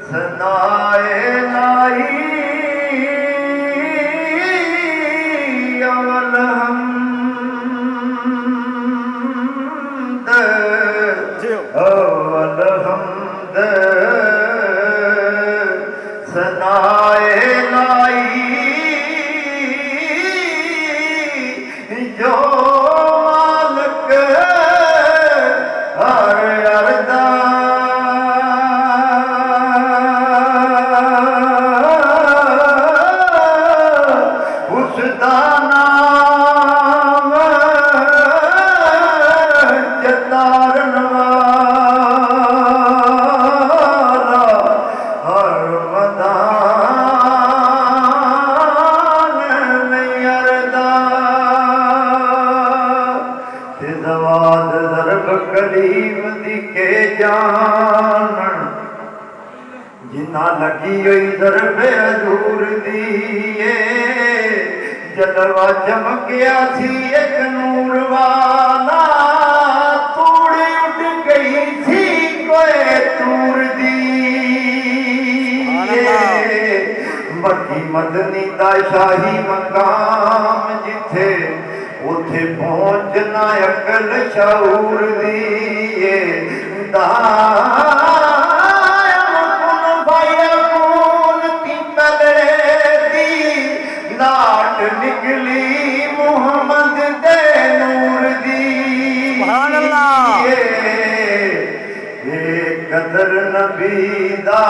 सनाए लाई अवल हमद अवल हमद सनाए लाई जो मालिक हर अरदा उसदा नाम जतारन वाला हर मदान नहीं अरदा दवाद दरब करीम दिखे जान जिन्ना लगी हुई दरब हजूर दिए जलवा चमकिया सी एक नूर वाला तूड़ी उठ गई थी कोई तूर दी बड़ी मदनी दा शाही मकाम जिथे उथे पहुंचना अकल शऊर दिए नाट निकली मुहम्मद दे नूर दी कदर नबी दा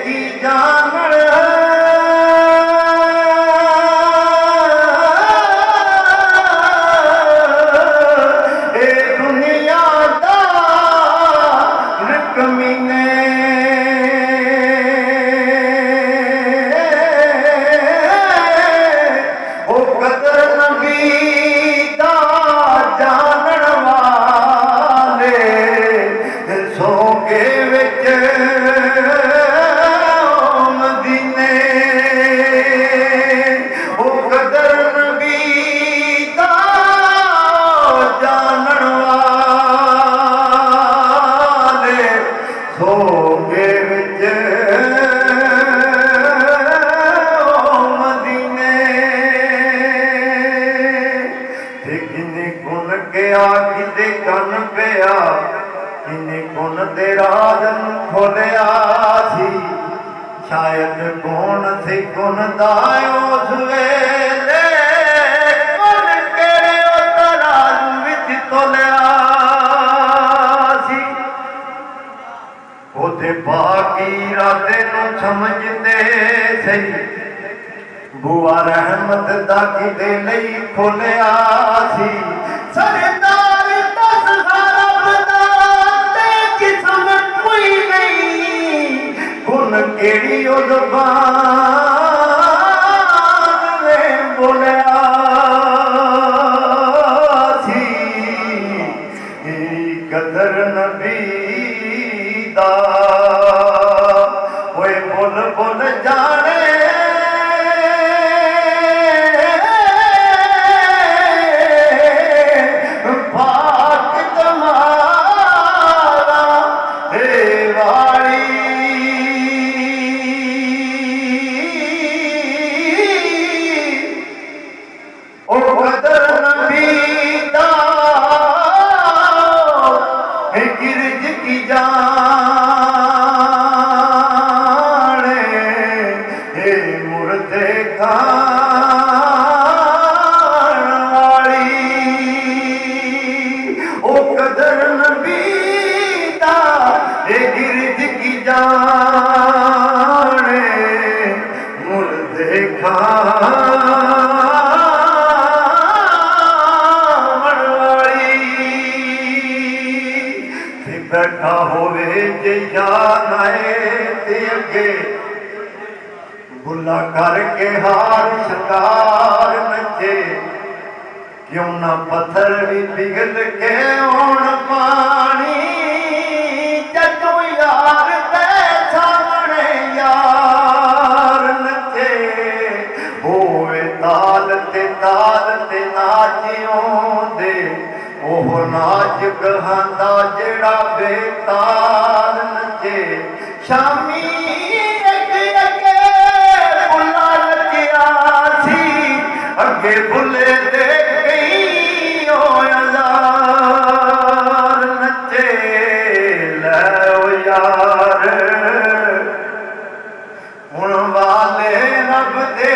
की जानण किते कन पिया किन्ने गुण दे राज खोलिया सी शायद कौन सी गुण दायो उस वेले गुण केड़े तराजू विच तोलिया सी ओदे बाकी इरादे नूं समझदे सही बुआ रहमत दा किते लई खोलिया सी सरदार दस हरब दा ते जिस्म कोई नहीं गुण केड़ी ओ ज़ुबान में बोलिया सी कदर नबी दा ओए बोल बोल जाने गिरज की जाने हे मुर्दे खान वाली ओ कदर नबी दा हे गिरज की जाने मुर्दे खान बैठा होवे जे जान आए ते अगे बुला करके हार शिकार नचे क्यों ना पत्थर भी पिघल के होण पानी जदों यार ते सामने यार नचे होवे ताल ते नाचियों दे ਕਹਾਂਦਾ ਜਿਹੜਾ ਬੇਤਾਲ ਨੱਚੇ ਸ਼ਾਮੀ ਅੱਗੇ ਅੱਗੇ ਬੁੱਲਾ ਨੱਚਿਆ ਸੀ ਅੱਗੇ ਬੁੱਲੇ ਦੇ ਕਈ ਹਜ਼ਾਰ ਨੱਚੇ ਲੈ ਓ ਯਾਰ ਹੁਣ ਵਾਲੇ ਰੱਬ ਦੇ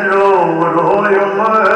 रो रो